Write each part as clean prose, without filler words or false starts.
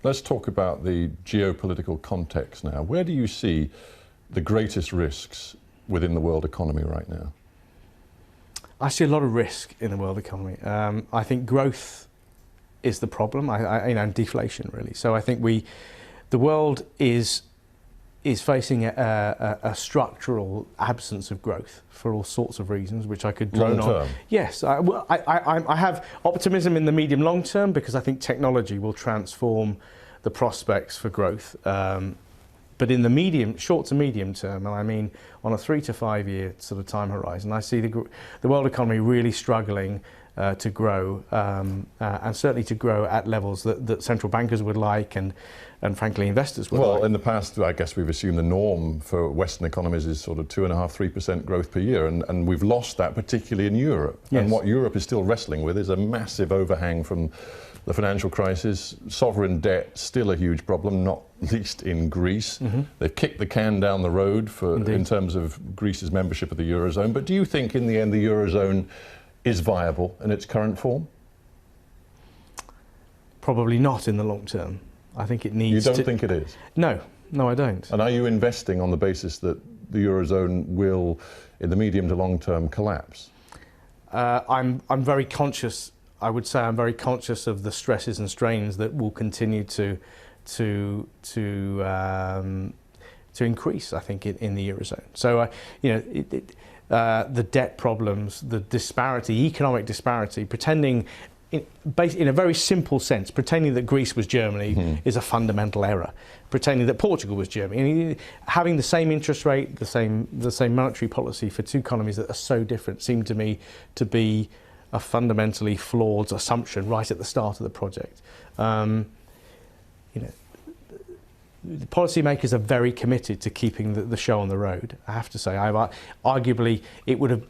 Let's talk about the geopolitical context now. Where do you see the greatest risks within the world economy right now? I see a lot of risk in the world economy. I think growth is the problem, and deflation really. So I think the world is facing a structural absence of growth for all sorts of reasons, which I could drone on. Long term? Yes, I have optimism in the medium long term because I think technology will transform the prospects for growth. But in the short to medium term, and I mean on a 3 to 5 year sort of time horizon, I see the world economy really struggling to grow, and certainly to grow at levels that central bankers would like, and frankly investors would like. Well, in the past, I guess we've assumed the norm for Western economies is sort of 2.5–3% growth per year, and we've lost that, particularly in Europe. Yes. And what Europe is still wrestling with is a massive overhang from the financial crisis. Sovereign debt, still a huge problem, not least in Greece. Mm-hmm. They've kicked the can down the road in terms of Greece's membership of the Eurozone. But do you think in the end the Eurozone is viable in its current form? Probably not in the long term. I think it needs to... You don't think it is? No, I don't. And are you investing on the basis that the Eurozone will, in the medium to long term, collapse? I'm very conscious. I would say I'm very conscious of the stresses and strains that will continue to increase, I think, in the Eurozone. So, the debt problems, the disparity, economic disparity, pretending, in a very simple sense, pretending that Greece was Germany is a fundamental error. Pretending that Portugal was Germany, having the same interest rate, the same monetary policy for two economies that are so different, seemed to me to be a fundamentally flawed assumption right at the start of the project. The policymakers are very committed to keeping the show on the road. I have to say, arguably, it would have,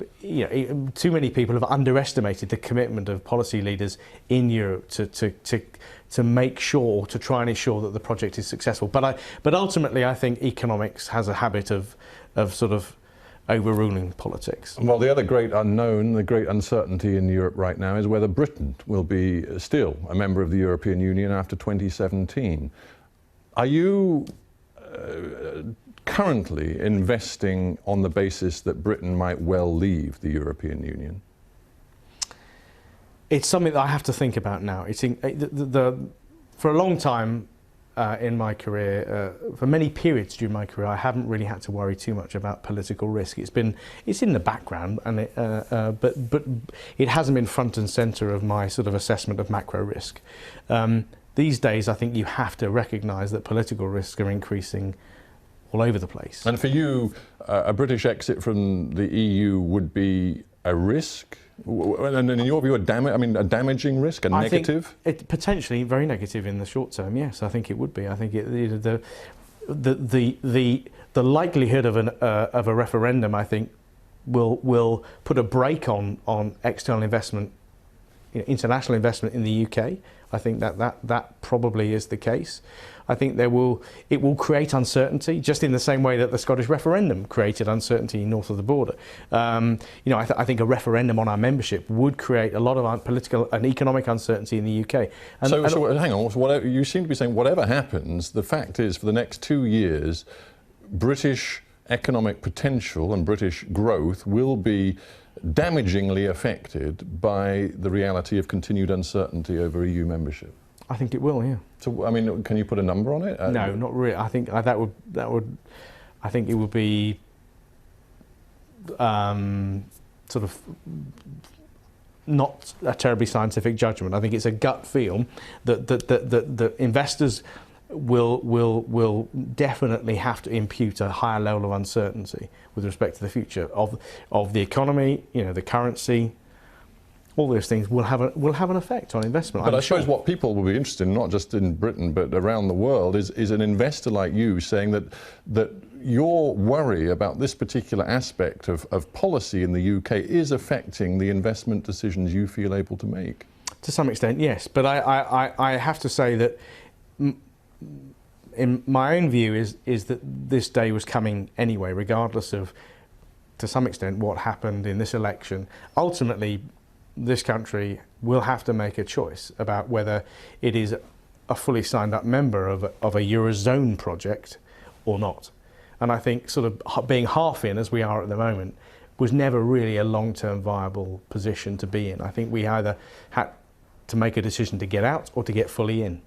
too many people have underestimated the commitment of policy leaders in Europe to make sure, to try and ensure that the project is successful. But ultimately, I think economics has a habit of sort of overruling politics. Well, the other great unknown, the great uncertainty in Europe right now is whether Britain will be still a member of the European Union after 2017. Are you currently investing on the basis that Britain might well leave the European Union? It's something that I have to think about now. For a long time in my career, for many periods during my career, I haven't really had to worry too much about political risk. It's in the background, and but it hasn't been front and centre of my sort of assessment of macro risk. These days, I think you have to recognise that political risks are increasing all over the place. And for you, a British exit from the EU would be a risk? And in your view, a damaging risk, negative? It potentially very negative in the short term. Yes, I think it would be. I think the likelihood of a referendum, I think, will put a brake on external investment, international investment in the UK. I think that probably is the case. I think it will create uncertainty, just in the same way that the Scottish referendum created uncertainty north of the border. I think a referendum on our membership would create a lot of political and economic uncertainty in the UK. So hang on, you seem to be saying whatever happens, the fact is for the next 2 years, British economic potential and British growth will be damagingly affected by the reality of continued uncertainty over EU membership. I think it will, yeah. So, can you put a number on it? No, not really. I think I think it would be sort of not a terribly scientific judgment. I think it's a gut feel that investors will definitely have to impute a higher level of uncertainty with respect to the future of the economy, the currency. All those things will have an effect on investment. But I suppose what people will be interested in, not just in Britain but around the world, is an investor like you saying that your worry about this particular aspect of policy in the UK is affecting the investment decisions you feel able to make. To some extent, yes. But I have to say that in my own view is that this day was coming anyway, regardless of, to some extent, what happened in this election. Ultimately, this country will have to make a choice about whether it is a fully signed up member of a Eurozone project or not. And I think sort of being half in, as we are at the moment, was never really a long-term viable position to be in. I think we either had to make a decision to get out or to get fully in.